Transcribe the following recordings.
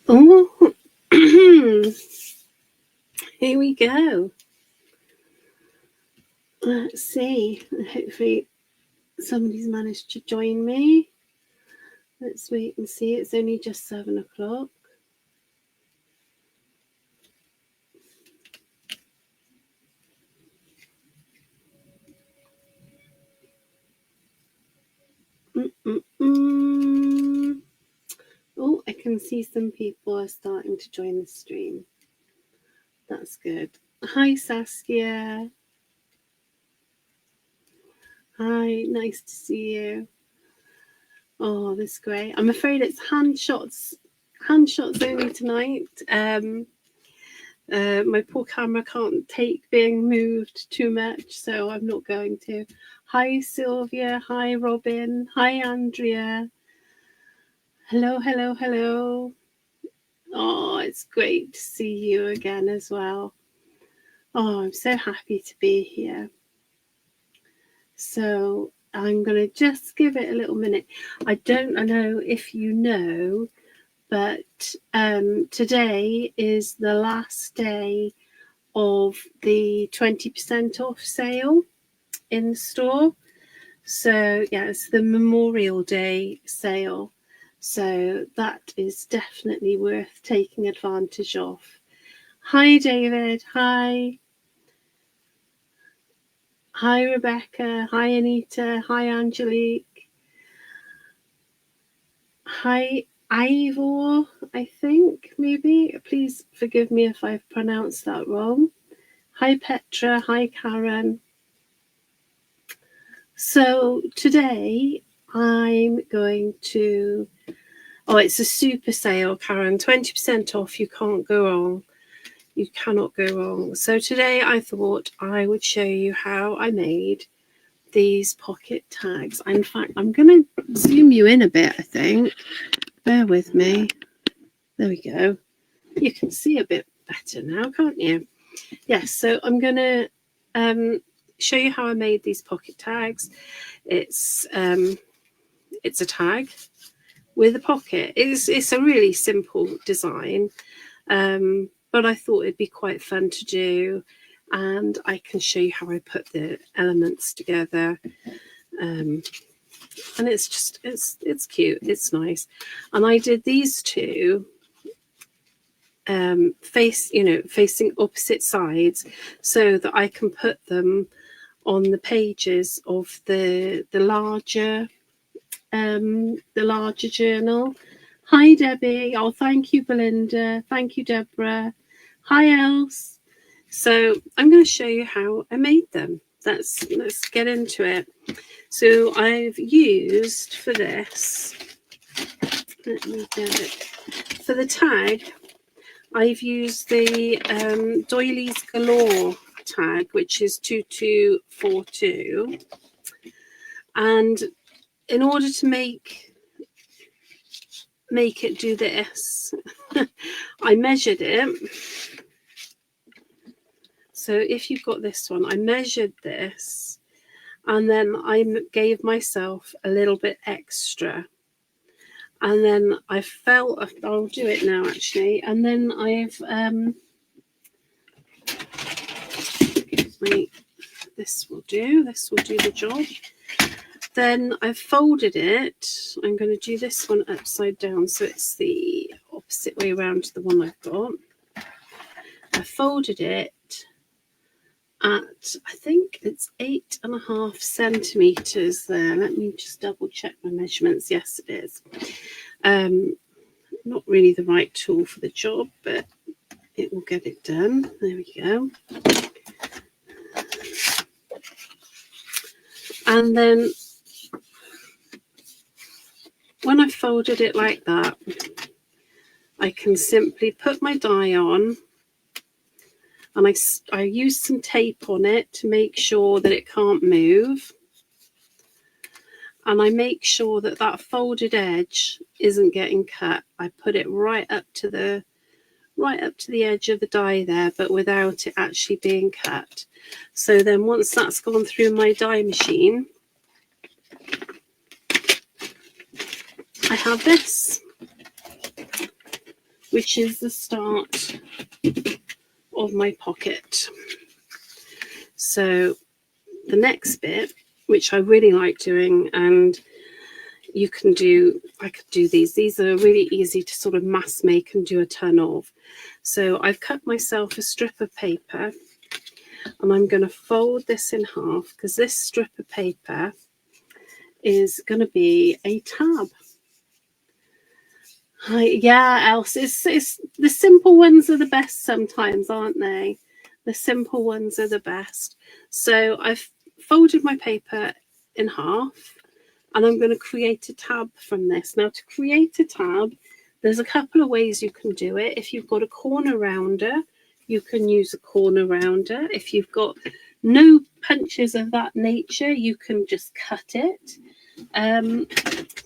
Oh, here we go. Let's see. Hopefully somebody's managed to join me. Let's wait and see. It's only just 7 o'clock. Oh, I can see some people are starting to join the stream. That's good. Hi, Saskia. Hi, nice to see you. Oh, that's great. I'm afraid it's hand shots only tonight. My poor camera can't take being moved too much, so I'm not going to. Hi, Sylvia. Hi, Robin. Hi, Andrea. Hello, hello, hello. Oh, it's great to see you again as well. Oh, I'm so happy to be here. So I'm going to just give it a little minute. I don't know if you know, but today is the last day of the 20% off sale in the store. So yeah, it's the Memorial Day sale. So that is definitely worth taking advantage of. Hi, David. Hi. Hi, Rebecca. Hi, Anita. Hi, Angelique. Hi, Ivor, I think, maybe. Please forgive me if I've pronounced that wrong. Hi, Petra. Hi, Karen. So today I'm going to... Oh, it's a super sale, Karen. 20% off. You can't go wrong. You cannot go wrong. So today I thought I would show you how I made these pocket tags. In fact, I'm going to zoom you in a bit, I think. Bear with me. There we go. You can see a bit better now, can't you? Yes, so I'm going to show you how I made these pocket tags. It's a tag with a pocket. It's a really simple design, but I thought it'd be quite fun to do, and I can show you how I put the elements together. And it's just it's cute, it's nice. And I did these two facing opposite sides, so that I can put them on the pages of the larger journal. Hi, Debbie. Oh, thank you, Belinda. Thank you, Deborah. Hi, Els. So I'm going to show you how I made them. Let's get into it. So I've used for this, let me get it, for the tag, I've used the Doilies Galore tag, which is 2242. And in order to make it do this, I measured it. So if you've got this one, I measured this, and then I gave myself a little bit extra. And then I felt, I'll do it now actually, and then I've, wait, this will do the job. Then I've folded it. I'm going to do this one upside down, so it's the opposite way around to the one I've got. I folded it at, I think it's 8.5 centimeters there. Let me just double check my measurements. Yes, it is. Not really the right tool for the job, but it will get it done. There we go. And then when I folded it like that, I can simply put my die on, and I use some tape on it to make sure that it can't move. And I make sure that that folded edge isn't getting cut. I put it right up to the edge of the die there, but without it actually being cut. So then once that's gone through my die machine, I have this. which is the start of my pocket. So the next bit, which I really like doing, and you can do, I could do these are really easy to sort of mass make and do a ton of. So I've cut myself a strip of paper, and I'm going to fold this in half, because this strip of paper is going to be a tab. Yeah, Else, it's the simple ones are the best sometimes, aren't they? The simple ones are the best. So I've folded my paper in half, and I'm going to create a tab from this. Now, to create a tab, there's a couple of ways you can do it. If you've got a corner rounder, you can use a corner rounder. If you've got no punches of that nature, you can just cut it. I'm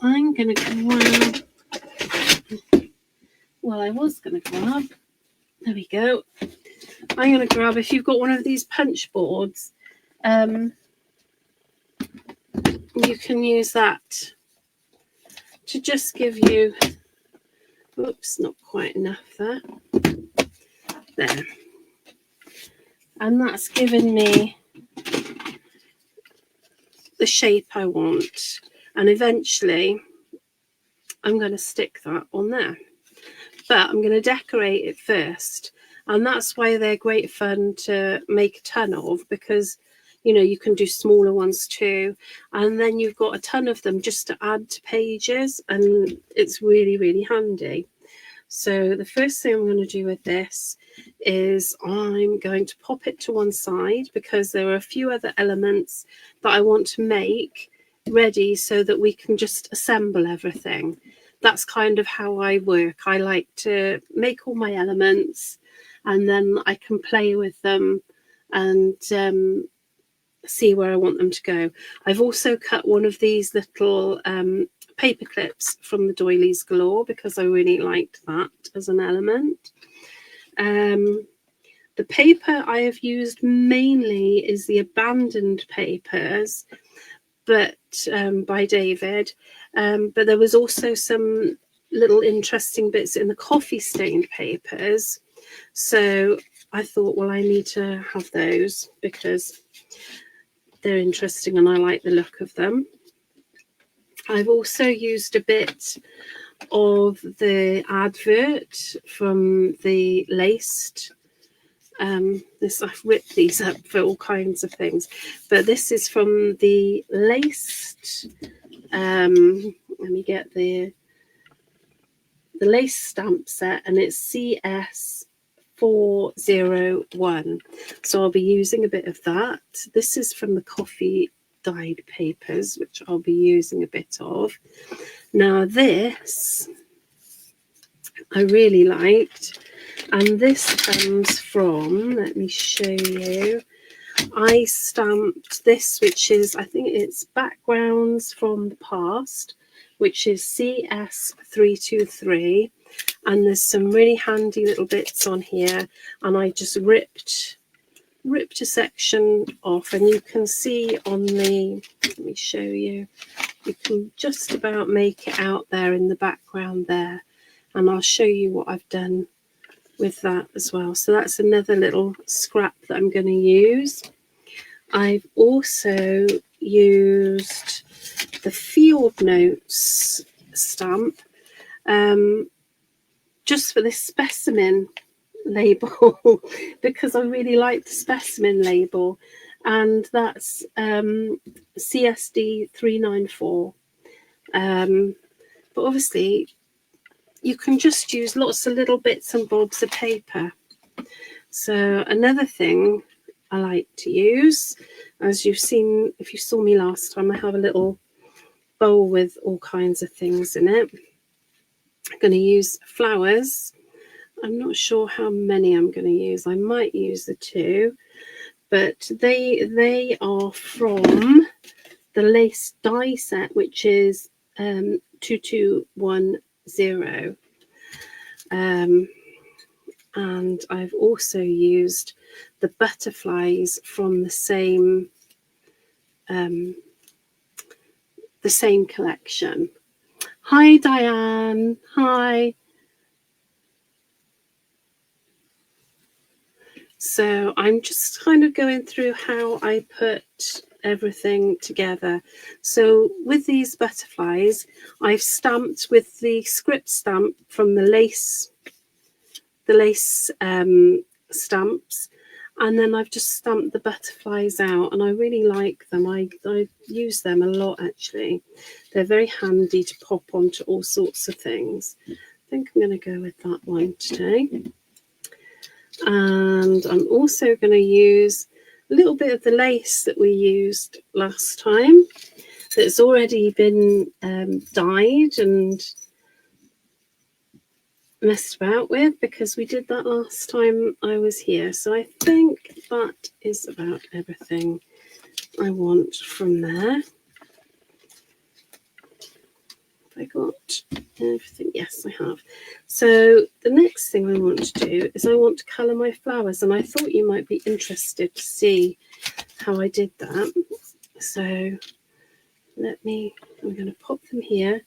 going to grab... Well, I was going to grab... There we go. I'm going to grab, if you've got one of these punch boards, you can use that to just give you... Oops, not quite enough there. There. And that's given me the shape I want. And eventually, I'm going to stick that on there. But I'm going to decorate it first. And that's why they're great fun to make a ton of, because, you know, you can do smaller ones too. And then you've got a ton of them just to add to pages. And it's really, really handy. So the first thing I'm going to do with this is I'm going to pop it to one side, because there are a few other elements that I want to make ready so that we can just assemble everything. That's kind of how I work. I like to make all my elements, and then I can play with them and see where I want them to go. I've also cut one of these little paper clips from the Doilies Galore, because I really liked that as an element. The paper I have used mainly is the Abandoned Papers, but by David. But there was also some little interesting bits in the coffee stained papers. So I thought, well, I need to have those because they're interesting and I like the look of them. I've also used a bit of the advert from the laced. I've ripped these up for all kinds of things, but this is from the laced. Let me get the lace stamp set, and it's CS401. So I'll be using a bit of that. This is from the coffee dyed papers, which I'll be using a bit of. Now this I really liked, and this comes from, let me show you, I stamped this, which is, I think it's Backgrounds from the Past, which is CS323, and there's some really handy little bits on here, and I just ripped a section off, and you can see on the, let me show you, you can just about make it out there in the background there, and I'll show you what I've done with that as well. So that's another little scrap that I'm going to use. I've also used the Field Notes stamp just for this specimen label because I really like the specimen label, and that's CSD 394. But obviously you can just use lots of little bits and bobs of paper. So another thing I like to use, as you've seen, if you saw me last time, I have a little bowl with all kinds of things in it. I'm going to use flowers. I'm not sure how many I'm going to use. I might use the 2, but they are from the lace die set, which is 2210. And I've also used the butterflies from the same collection. Hi Diane, hi. So I'm just kind of going through how I put everything together. So with these butterflies, I've stamped with the script stamp from the lace stamps, and then I've just stamped the butterflies out, and I really like them. I use them a lot actually. They're very handy to pop onto all sorts of things. I think I'm going to go with that one today. And I'm also going to use a little bit of the lace that we used last time that's already been dyed and messed about with, because we did that last time I was here. So I think that is about everything I want from there. I got everything? Yes, I have. So the next thing I want to do is I want to colour my flowers, and I thought you might be interested to see how I did that. So I'm going to pop them here,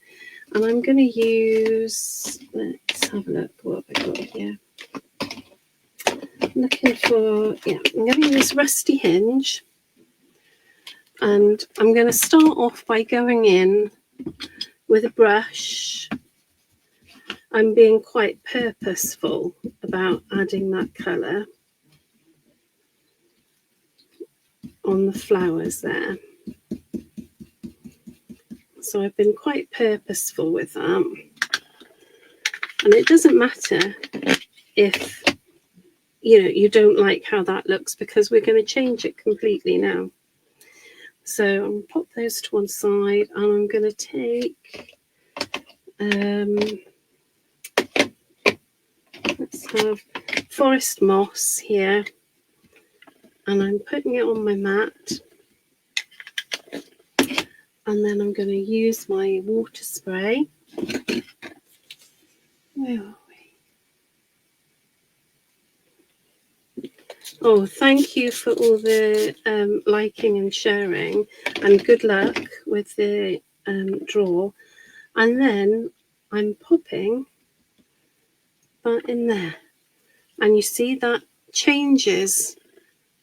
and I'm going to use, let's have a look what have I got here. I'm looking for, I'm going to use Rusty Hinge, and I'm going to start off by going in with a brush. I'm being quite purposeful about adding that colour on the flowers there. So I've been quite purposeful with that. And it doesn't matter if you don't like how that looks, because we're going to change it completely now. So I'm going to pop those to one side, and I'm going to take let's have forest moss here, and I'm putting it on my mat, and then I'm going to use my water spray. Where are we? Oh, thank you for all the liking and sharing, and good luck with the draw. And then I'm popping that in there, and you see that changes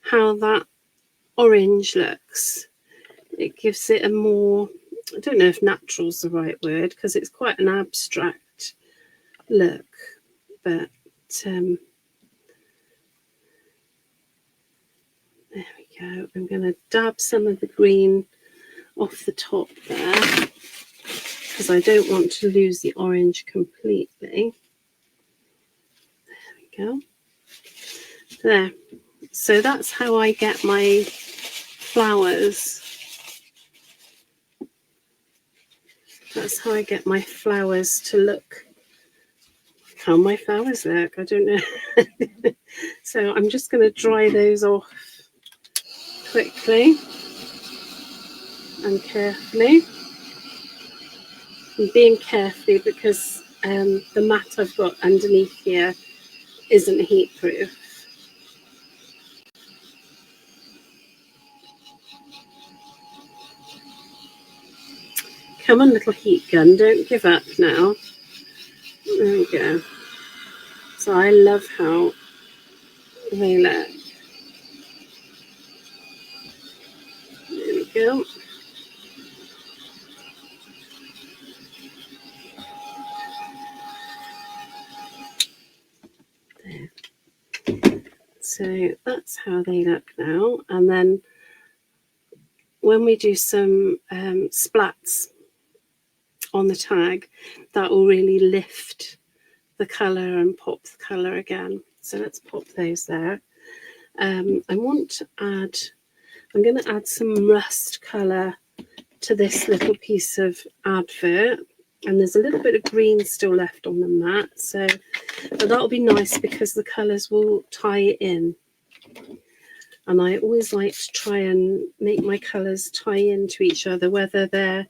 how that orange looks. It gives it a more, I don't know if natural's the right word, because it's quite an abstract look, but there we go. I'm going to dab some of the green off the top there, because I don't want to lose the orange completely. There we go. There. So that's how I get my flowers. That's how I get my flowers to look. How my flowers look, I don't know. So I'm just going to dry those off quickly and carefully. I'm being carefully because the mat I've got underneath here isn't heat proof. Come on, little heat gun, don't give up now. There we go. So I love how they look. There we go. There. So that's how they look now. And then when we do some splats on the tag, that will really lift the colour and pop the colour again. So let's pop those there. I want to add, I'm going to add some rust colour to this little piece of advert, and there's a little bit of green still left on the mat, so but that'll be nice because the colours will tie it in. And I always like to try and make my colours tie into each other, whether they're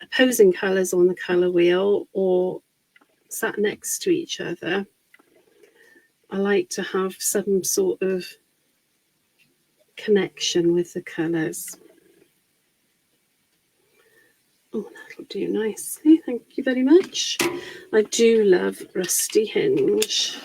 opposing colours on the colour wheel or sat next to each other. I like to have some sort of connection with the colours. Oh, that'll do nicely. Thank you very much. I do love Rusty Hinge.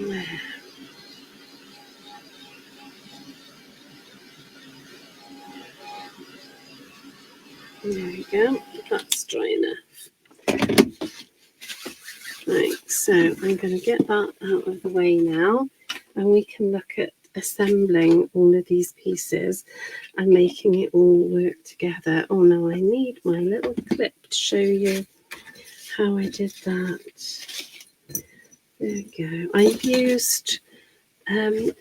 There. There we go. That's dry enough. Right, so I'm going to get that out of the way now, and we can look at assembling all of these pieces and making it all work together. Oh no, I need my little clip to show you how I did that. There we go. I've used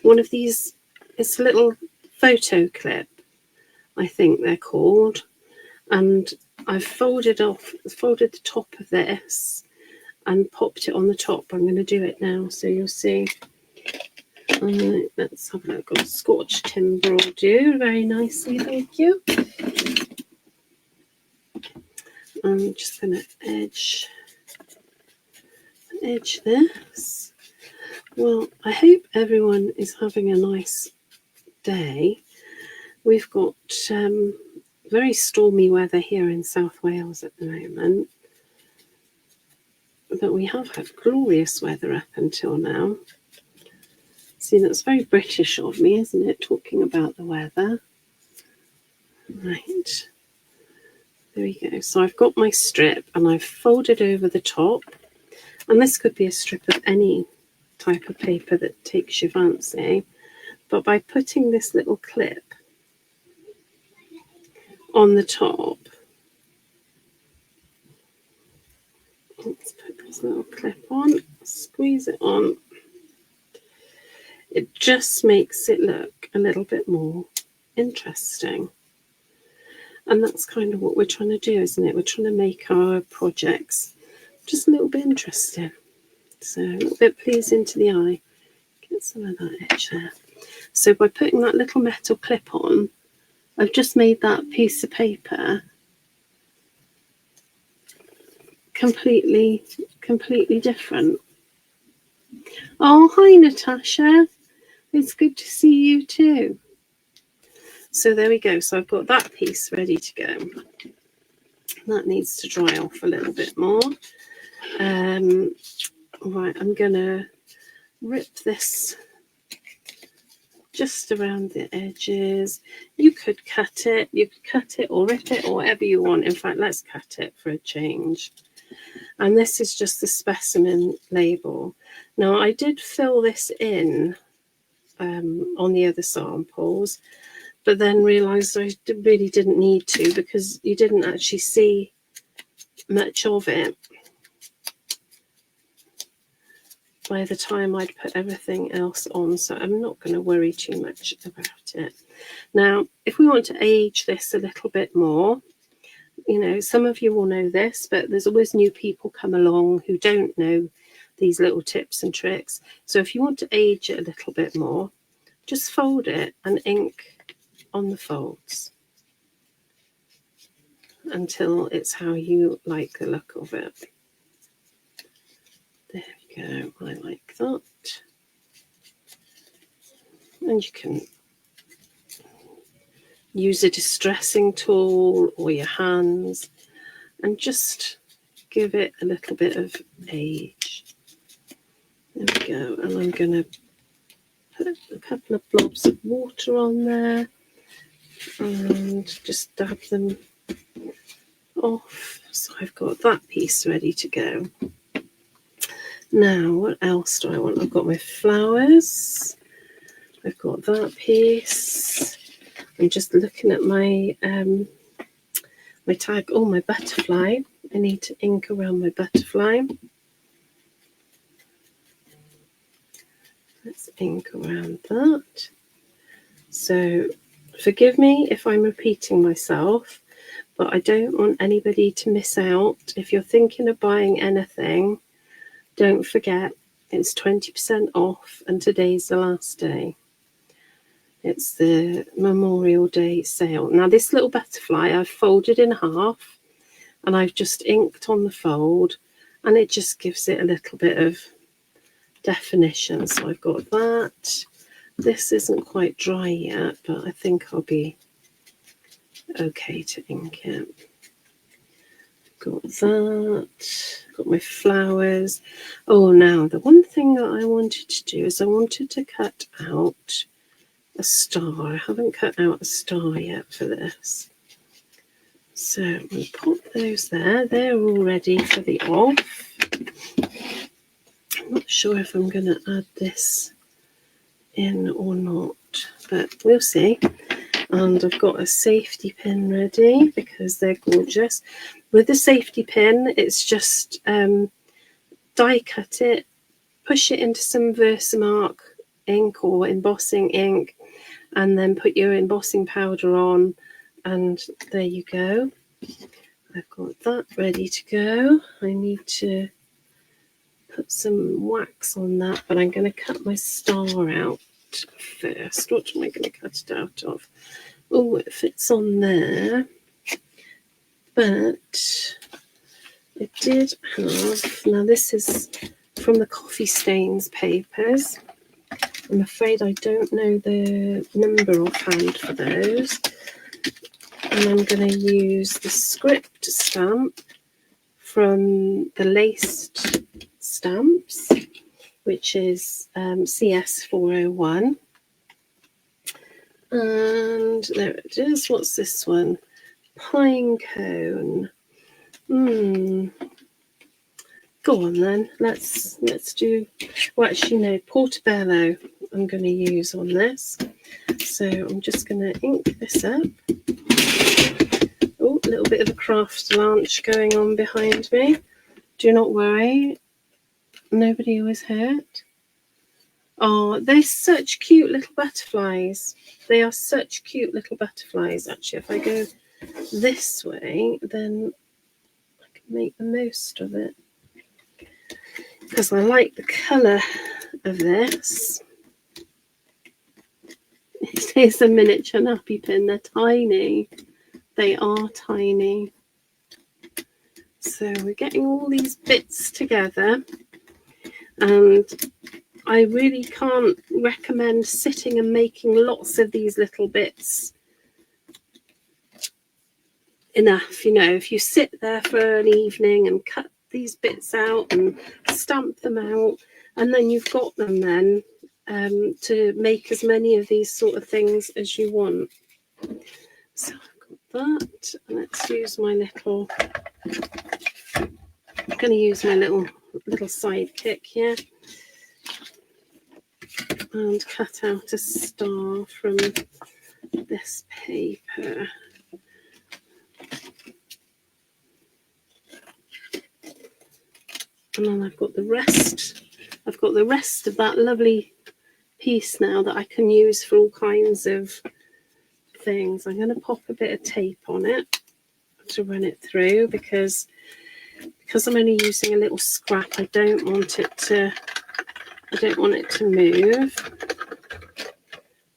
one of these, it's a little photo clip, I think they're called, and I've folded the top of this and popped it on the top. I'm going to do it now so you'll see. Let's have a look. Got Scotch timber will do very nicely, thank you. I'm just going to edge this. Well, I hope everyone is having a nice day. We've got very stormy weather here in South Wales at the moment, but we have had glorious weather up until now. See, that's very British of me, isn't it, talking about the weather? Right, there we go. So I've got my strip and I've folded over the top, and this could be a strip of any type of paper that takes your fancy, but by putting this little clip on the top, let's put this little clip on, squeeze it on, it just makes it look a little bit more interesting. And that's kind of what we're trying to do, isn't it? We're trying to make our projects just a little bit interesting. So a little bit pleasing to the eye. Get some of that edge there. So by putting that little metal clip on, I've just made that piece of paper completely different. Oh, hi Natasha. It's good to see you too. So there we go. So I've got that piece ready to go. That needs to dry off a little bit more. Right, I'm going to rip this just around the edges. You could cut it or rip it or whatever you want. In fact, let's cut it for a change. And this is just the specimen label. Now, I did fill this in on the other samples, but then realised I really didn't need to because you didn't actually see much of it by the time I'd put everything else on, so I'm not going to worry too much about it. Now, if we want to age this a little bit more, you know, some of you will know this, but there's always new people come along who don't know these little tips and tricks. So if you want to age it a little bit more, just fold it and ink on the folds until it's how you like the look of it. There we go, I like that. And you can use a distressing tool or your hands and just give it a little bit of age. There we go, and I'm going to put a couple of blobs of water on there and just dab them off. So I've got that piece ready to go. Now, what else do I want? I've got my flowers. I've got that piece. I'm just looking at my my tag. Oh, my butterfly. I need to ink around my butterfly. Let's ink around that. So forgive me if I'm repeating myself, but I don't want anybody to miss out. If you're thinking of buying anything, don't forget it's 20% off and today's the last day. It's the Memorial Day sale. Now this little butterfly I've folded in half and I've just inked on the fold, and it just gives it a little bit of definition. So I've got that. This isn't quite dry yet, but I think I'll be okay to ink it. got that. Got my flowers. Oh, now the one thing that I wanted to do is I wanted to cut out a star. I haven't cut out a star yet for this. So I'm going to pop those there. They're all ready for the off. I'm not sure if I'm going to add this in or not, but we'll see. And I've got a safety pin ready because they're gorgeous. With the safety pin, it's just die cut it, push it into some Versamark ink or embossing ink, and then put your embossing powder on, and there you go. I've got that ready to go. I need to put some wax on that, but I'm going to cut my star out first. What am I going to cut it out of? Oh, it fits on there, but I did have, now this is from the coffee stains papers. I'm afraid I don't know the number offhand for those. And I'm going to use the script stamp from the laced stamps, which is CS401. And there it is. What's this one? Pine cone. Go on then. Let's do. Well, actually, no. Portobello. I'm going to use on this. So I'm just going to ink this up. Oh, a little bit of a craft lunch going on behind me. Do not worry. Nobody was hurt. Oh, they're such cute little butterflies. They are such cute little butterflies. Actually, if I go this way, then I can make the most of it. Because I like the colour of this. It is a miniature nappy pin. They're tiny. They are tiny. So we're getting all these bits together. And I really can't recommend sitting and making lots of these little bits enough. You know, if you sit there for an evening and cut these bits out and stamp them out, and then you've got them then to make as many of these sort of things as you want. So I've got that. Let's use my little, I'm going to use my little sidekick here and cut out a star from this paper. And then I've got the rest. I've got the rest of that lovely piece now that I can use for all kinds of things. I'm going to pop a bit of tape on it to run it through because I'm only using a little scrap. I don't want it to move.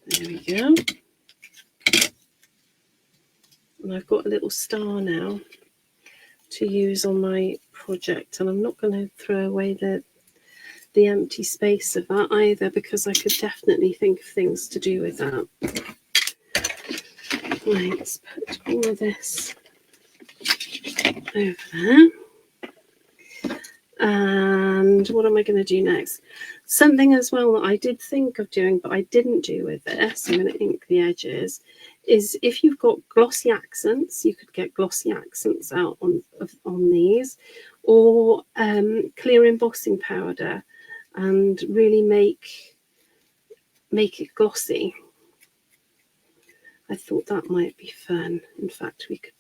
There we go. And I've got a little star now to use on my project, and I'm not going to throw away the empty space of that either, because I could definitely think of things to do with that. Right, let's put all of this over there. And what am I going to do next? Something as well that I did think of doing, but I didn't do with this, I'm going to ink the edges, is if you've got glossy accents, you could get glossy accents out on these, or clear embossing powder, and really make it glossy. I thought that might be fun. In fact, we could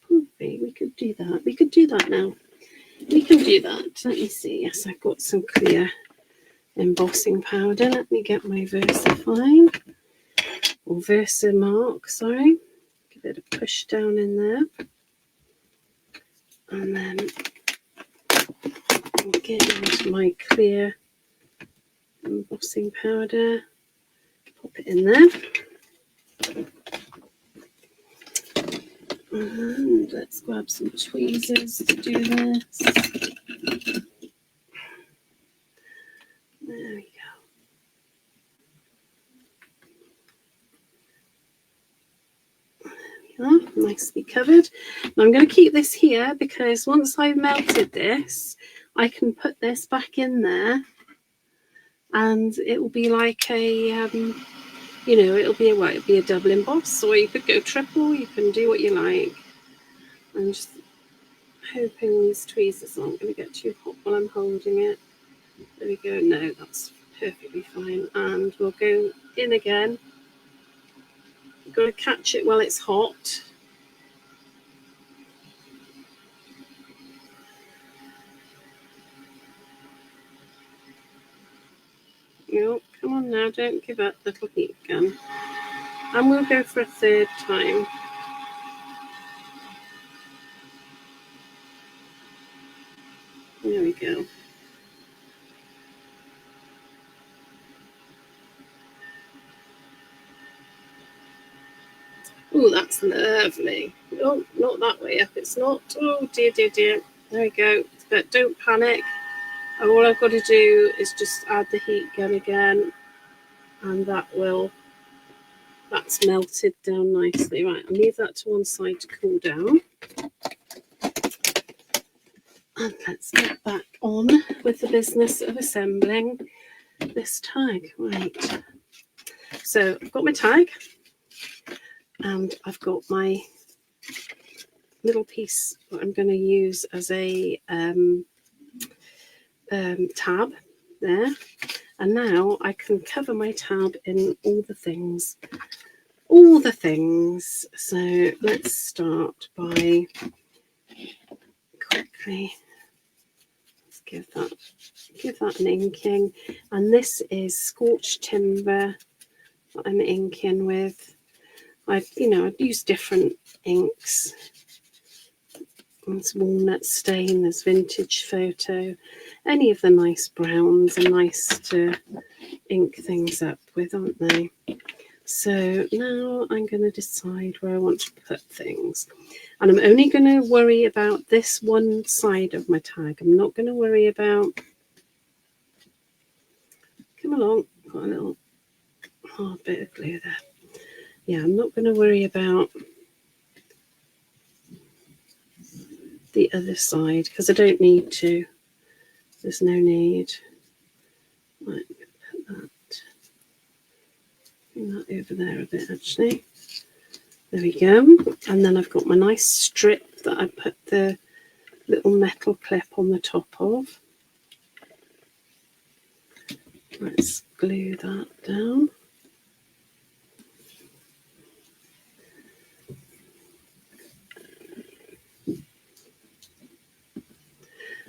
do that. We could do that now. We can do that. Let me see. Yes, I've got some clear embossing powder. Let me get my Versafine, or Versamark, sorry. Give it a push down in there. And then I'll get into my clear embossing powder. Pop it in there. And let's grab some tweezers to do this. There we go. There we go, nicely covered. Now I'm going to keep this here because once I've melted this, I can put this back in there, and it will be like a, you know, it'll be a double emboss, or you could go triple. You can do what you like. I'm just hoping these tweezers aren't going to get too hot while I'm holding it. There we go. No, that's perfectly fine. And we'll go in again. You've got to catch it while it's hot. No, come on now, don't give up, little heat gun. And we'll go for a third time. There we go. Oh, that's lovely. Oh, not that way up, it's not. Oh, dear, dear, dear. There we go. But don't panic. All I've got to do is just add the heat gun again, and that's melted down nicely. Right, I'll leave that to one side to cool down. And let's get back on with the business of assembling this tag. Right, so I've got my tag, and I've got my little piece that I'm going to use as a tab there. And now I can cover my tab in all the things. So let's start by quickly, let's give that an inking. And this is scorched timber that I'm inking with. I've used different inks. There's walnut stain, there's vintage photo. Any of the nice browns are nice to ink things up with, aren't they? So now I'm going to decide where I want to put things. And I'm only going to worry about this one side of my tag. I'm not going to worry about... Come along, got a little hard bit of glue there. Yeah, I'm not going to worry about the other side because I don't need to. There's no need. Right, put that over there a bit actually. There we go. And then I've got my nice strip that I put the little metal clip on the top of. Let's glue that down.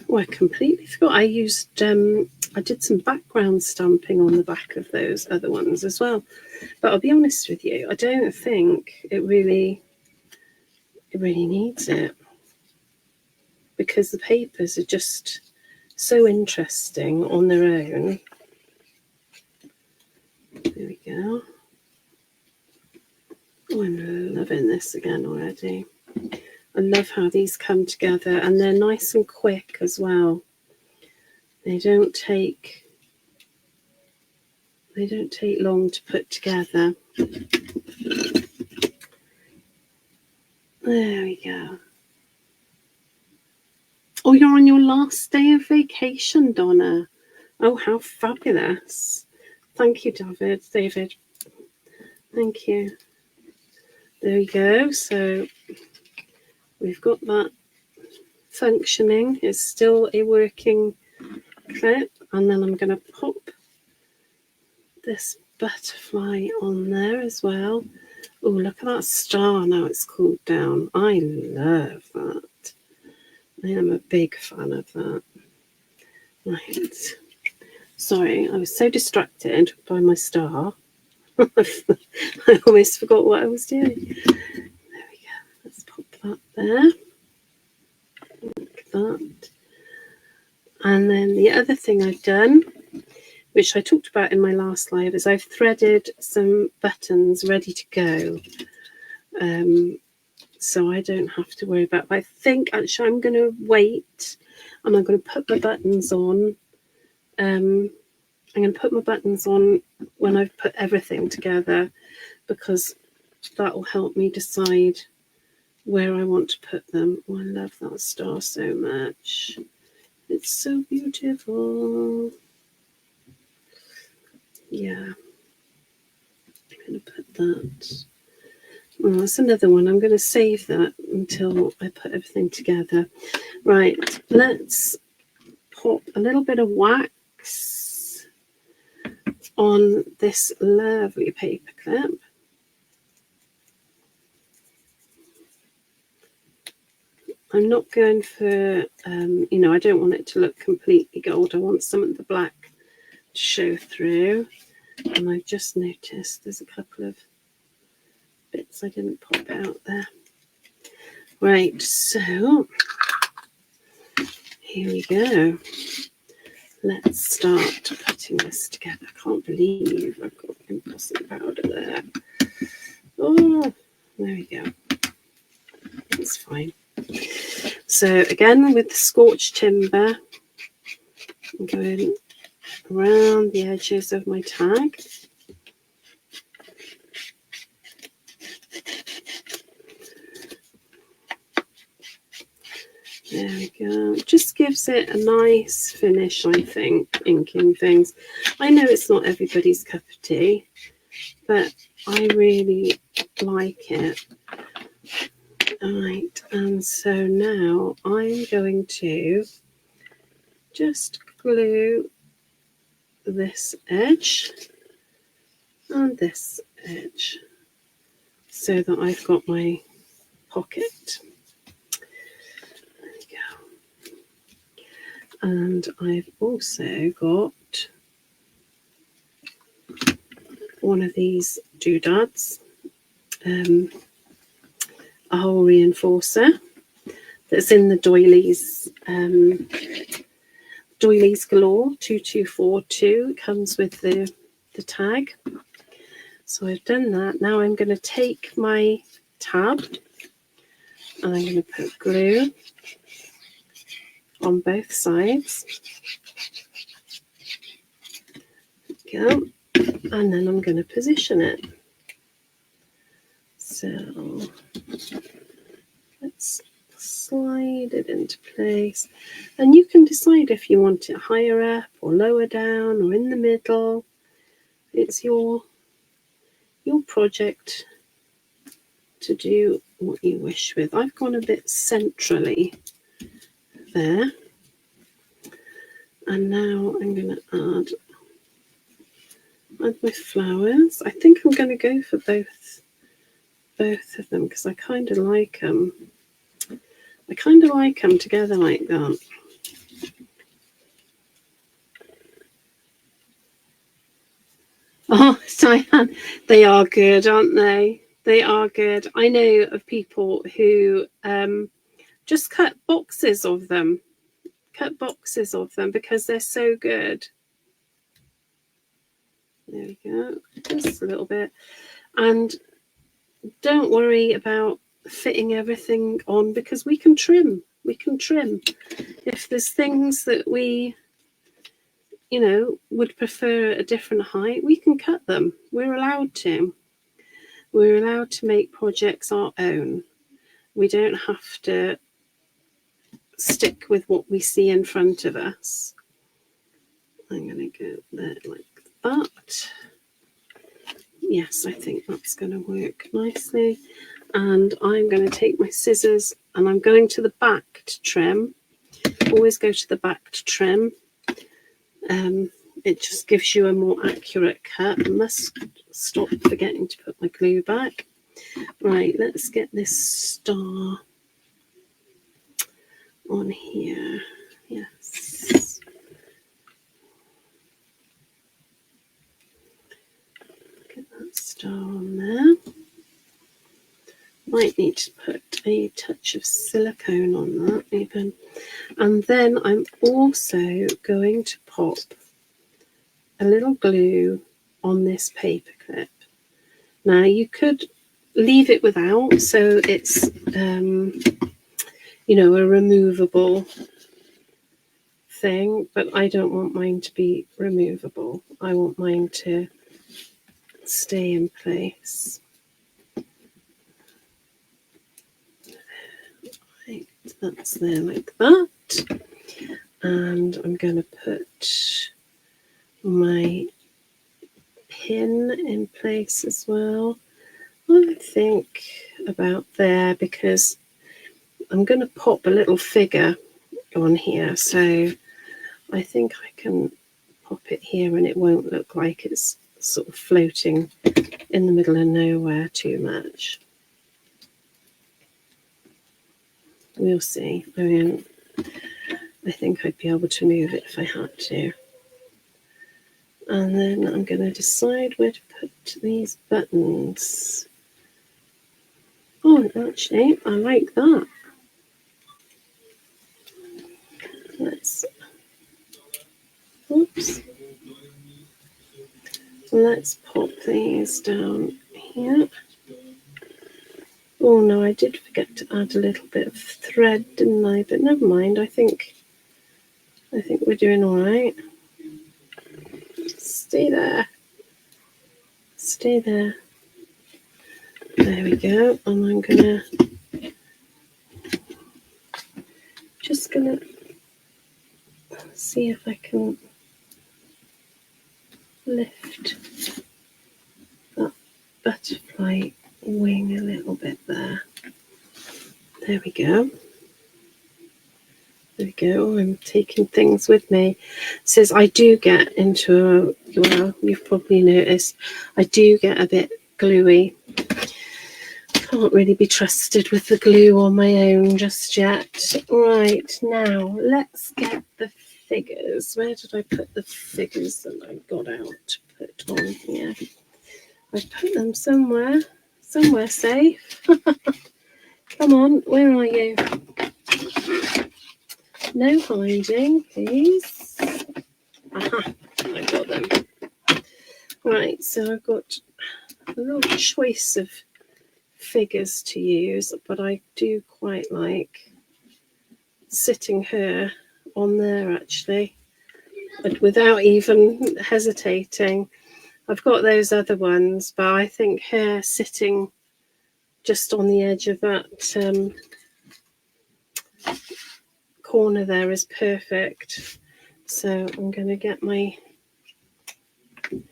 Oh, I completely forgot. I did some background stamping on the back of those other ones as well. But I'll be honest with you, I don't think it really needs it, because the papers are just so interesting on their own. There we go. Oh, I'm loving this again already. I love how these come together, and they're nice and quick as well. They don't take long to put together. There we go. Oh, you're on your last day of vacation, Donna. Oh, how fabulous. Thank you, David. Thank you. There we go. So we've got that functioning. It's still a working clip. And then I'm going to pop this butterfly on there as well. Oh, look at that star now it's cooled down. I love that. I am a big fan of that. Right. Sorry, I was so distracted by my star. I almost forgot what I was doing. There we go. Let's pop that there. Like that. And then the other thing I've done, which I talked about in my last live, is I've threaded some buttons ready to go. So I don't have to worry about it. But I think actually I'm going to wait, and I'm going to put my buttons on. I'm going to put my buttons on when I've put everything together, because that will help me decide where I want to put them. Oh, I love that star so much. It's so beautiful. Yeah, I'm going to put that. Oh, that's another one. I'm going to save that until I put everything together. Right, let's pop a little bit of wax on this lovely paper clip. I'm not going for, you know, I don't want it to look completely gold. I want some of the black to show through. And I've just noticed there's a couple of bits I didn't pop out there. Right, so here we go. Let's start putting this together. I can't believe I've got embossing powder there. Oh, there we go. That's fine. So again, with the scorched timber, I'm going around the edges of my tag. There we go. It just gives it a nice finish, I think, inking things. I know it's not everybody's cup of tea, but I really like it. Right, and so now I'm going to just glue this edge and this edge so that I've got my pocket. There we go. And I've also got one of these doodads, a hole reinforcer that's in the doilies, doilies galore 2242. It comes with the tag. So I've done that. Now I'm going to take my tab and I'm going to put glue on both sides. There we go. And then I'm going to position it. So let's slide it into place. And you can decide if you want it higher up or lower down or in the middle. It's your project to do what you wish with. I've gone a bit centrally there. And now I'm going to add my flowers. I think I'm going to go for both of them because I kind of like them. I kind of like them together like that. Oh, Diane, they are good, aren't they? They are good. I know of people who just cut boxes of them. Cut boxes of them because they're so good. There we go. Just a little bit. And don't worry about fitting everything on because we can trim. We can trim. If there's things that we, you know, would prefer a different height, we can cut them. We're allowed to. We're allowed to make projects our own. We don't have to stick with what we see in front of us. I'm going to go there like that. Yes, I think that's going to work nicely. And I'm going to take my scissors and I'm going to the back to trim. Always go to the back to trim. It just gives you a more accurate cut. I must stop forgetting to put my glue back. Right, let's get this star on here. Yes. Get that star on there. Might need to put a touch of silicone on that even. And then I'm also going to pop a little glue on this paper clip. Now you could leave it without, so it's you know, a removable thing, but I don't want mine to be removable. I want mine to stay in place. That's there like that. And I'm going to put my pin in place as well. I think about there, because I'm going to pop a little figure on here, so I think I can pop it here and it won't look like it's sort of floating in the middle of nowhere too much. We'll see. I mean, I think I'd be able to move it if I had to. And then I'm going to decide where to put these buttons. Oh, actually, I like that. Let's pop these down here. Oh no, I did forget to add a little bit of thread, didn't I? But never mind. I think we're doing all right. Stay there. Stay there. There we go. And I'm just gonna see if I can lift that butterfly wing a little bit there. There we go. There we go. I'm taking things with me. It says I do get into well, you've probably noticed, I do get a bit gluey. Can't really be trusted with the glue on my own just yet. Right, now let's get the figures. Where did I put the figures that I got out to put on here? I put them somewhere safe. Come on, where are you? No hiding, please. Aha, I got them. Right, so I've got a little choice of figures to use, but I do quite like sitting her on there actually, but without even hesitating. I've got those other ones, but I think her sitting just on the edge of that corner there is perfect. So I'm going to get my, I'm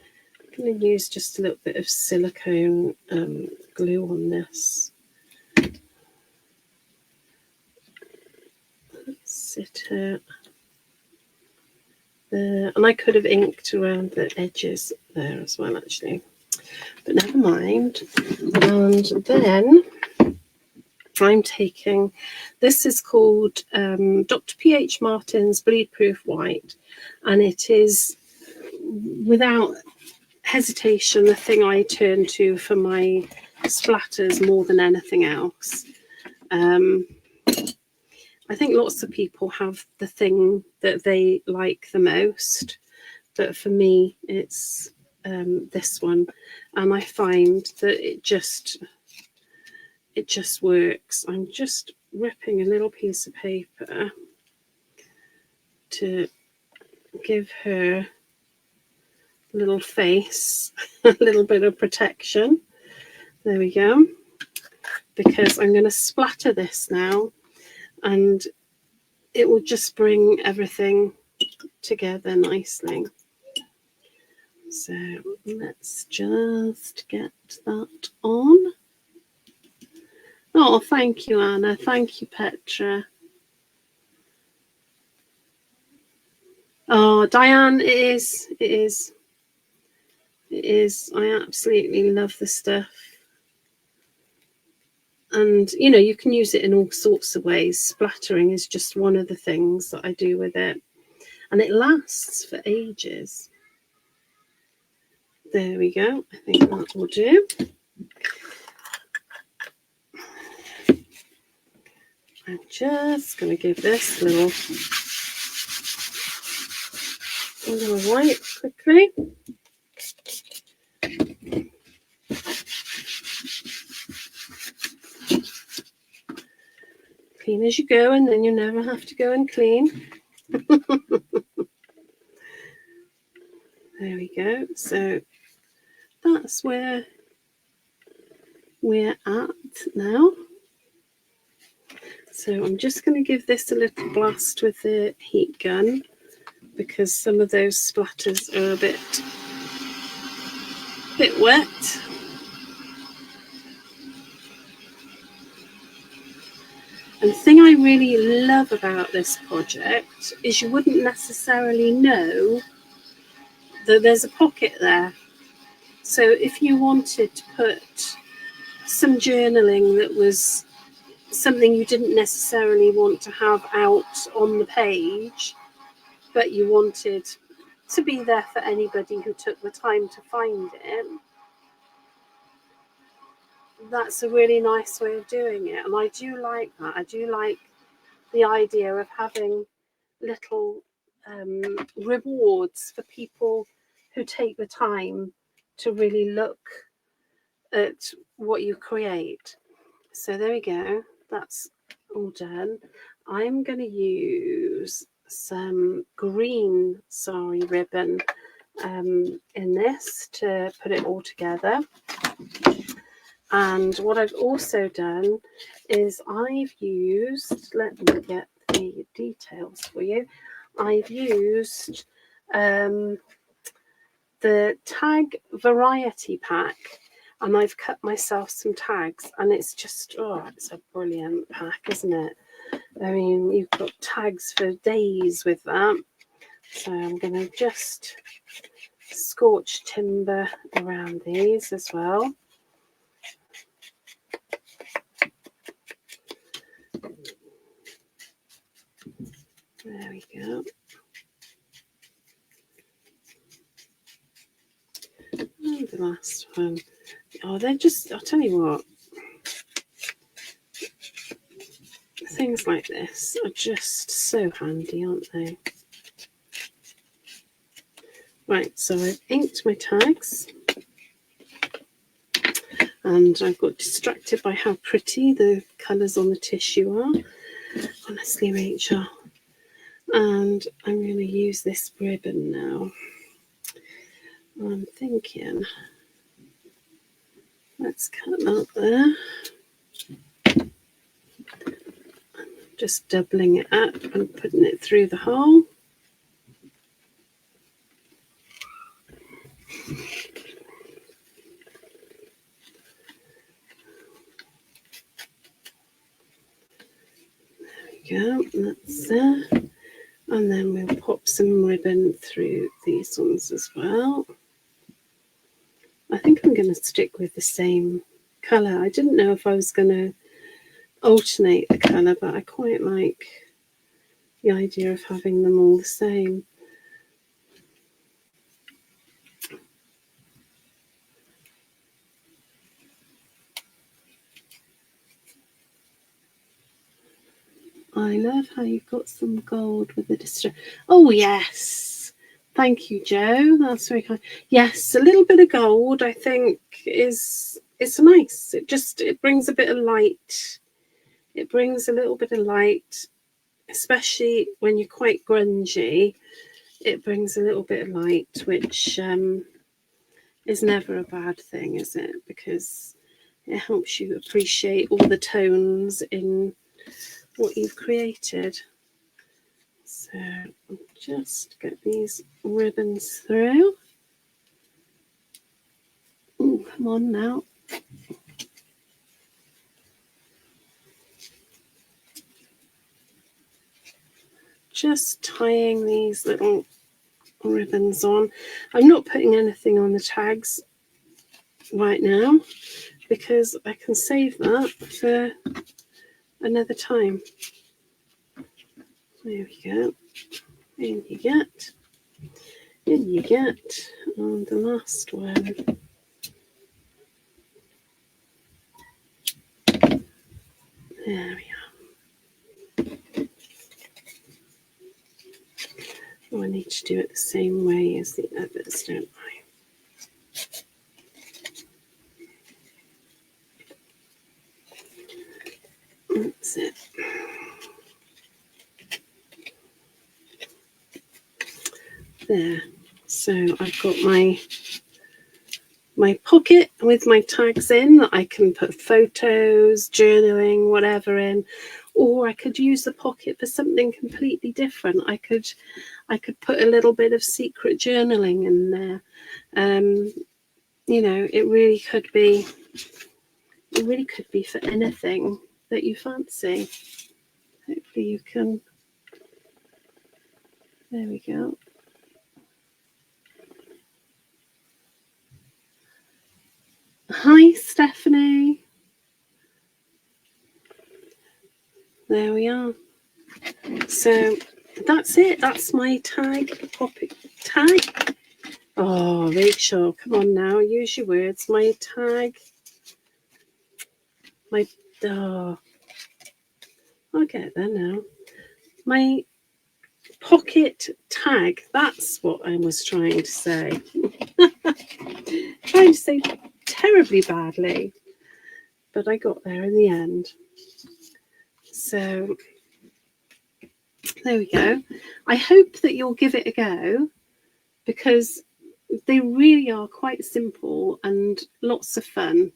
going to use just a little bit of silicone glue on this. Let's sit her there, and I could have inked around the edges there as well actually, but never mind. And then I'm taking, this is called Dr. P.H. Martin's Bleed Proof White, and it is without hesitation the thing I turn to for my splatters more than anything else. I think lots of people have the thing that they like the most, but for me it's this one, and I find that it just works. I'm just ripping a little piece of paper to give her a little face, a little bit of protection. There we go. Because I'm going to splatter this now, and it will just bring everything together nicely. So let's just get that on. Oh, thank you, Anna. Thank you, Petra. Oh, Diane, it is. It is. It is. I absolutely love the stuff. And, you know, you can use it in all sorts of ways. Splattering is just one of the things that I do with it. And it lasts for ages. There we go. I think that will do. I'm just going to give this a little wipe quickly. Clean as you go, and then you never have to go and clean. There we go. So that's where we're at now. So I'm just going to give this a little blast with the heat gun, because some of those splatters are a bit wet. And the thing I really love about this project is you wouldn't necessarily know that there's a pocket there. So if you wanted to put some journaling that was something you didn't necessarily want to have out on the page, but you wanted to be there for anybody who took the time to find it, that's a really nice way of doing it. And I do like that. I do like the idea of having little rewards for people who take the time to really look at what you create. So there we go, that's all done. I'm going to use some green sari ribbon in this to put it all together. And what I've also done is I've used, let me get the details for you, I've used the tag variety pack, and I've cut myself some tags, and it's just, oh, it's a brilliant pack, isn't it? I mean, you've got tags for days with that. So I'm going to just scorch timber around these as well. There we go. And the last one. Oh, they're just, I'll tell you what, things like this are just so handy, aren't they? Right, so I've inked my tags, and I got distracted by how pretty the colours on the tissue are. Honestly, Rachel. And I'm going to use this ribbon now. I'm thinking, let's cut that there. Just doubling it up and putting it through the hole. There we go, that's there. And then we'll pop some ribbon through these ones as well. I think I'm going to stick with the same colour. I didn't know if I was going to alternate the colour, but I quite like the idea of having them all the same. I love how you've got some gold with the distress. Oh, yes. Thank you, Joe. That's very kind. Yes, a little bit of gold, I think, it's nice. It brings a bit of light. It brings a little bit of light, especially when you're quite grungy. It brings a little bit of light, which is never a bad thing, is it? Because it helps you appreciate all the tones in what you've created. So I'll just get these ribbons through. Oh, come on now. Just tying these little ribbons on. I'm not putting anything on the tags right now because I can save that for another time. There we go. In you get. And the last one. There we are. Oh, I need to do it the same way as the others, don't I? That's it. There. So I've got my pocket with my tags in that I can put photos, journaling, whatever in. or I could use the pocket for something completely different. I could put a little bit of secret journaling in there. You know, it really could be for anything that you fancy. Hopefully you can. There we go. Hi, Stephanie. There we are. So that's it. That's my tag. Poppy tag. Oh, Rachel, come on now. Use your words. My tag. My. Oh, I'll get there now. My pocket tag. That's what I was trying to say. Trying to say terribly badly, but I got there in the end. So there we go. I hope that you'll give it a go, because they really are quite simple and lots of fun.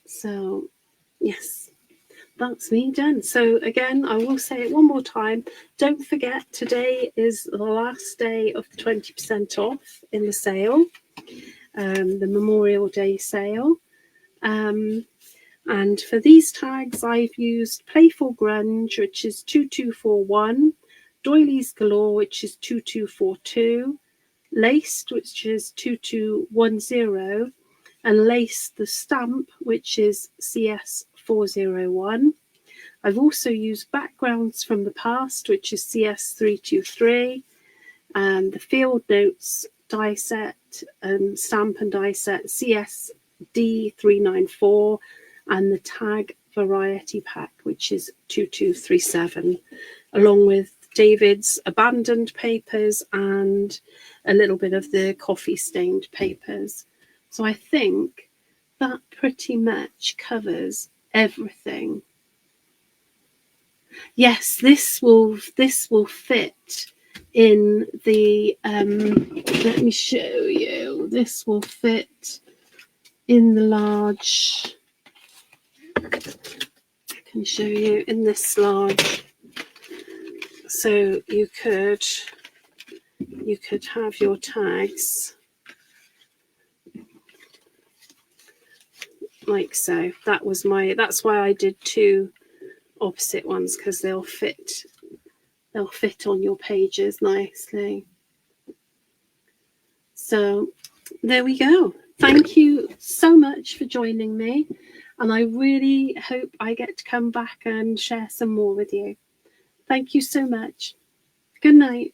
So yes, that's me done. So again, I will say it one more time. Don't forget, today is the last day of the 20% off in the sale, the Memorial Day sale. And for these tags, I've used Playful Grunge, which is 2241, Doilies Galore, which is 2242, Laced, which is 2210, and Laced the Stamp, which is CS401. I've also used Backgrounds from the Past, which is CS323, and the Field Notes die set and stamp and die set CSD394, and the Tag Variety Pack, which is 2237, along with David's abandoned papers and a little bit of the coffee stained papers. So I think that pretty much covers everything. Yes, this will fit in the let me show you. This will fit in the large. I can show you in this large. So you could have your tags like so. That's why I did two opposite ones, because they'll fit on your pages nicely. So there we go. Thank you so much for joining me, and I really hope I get to come back and share some more with you. Thank you so much. Good night.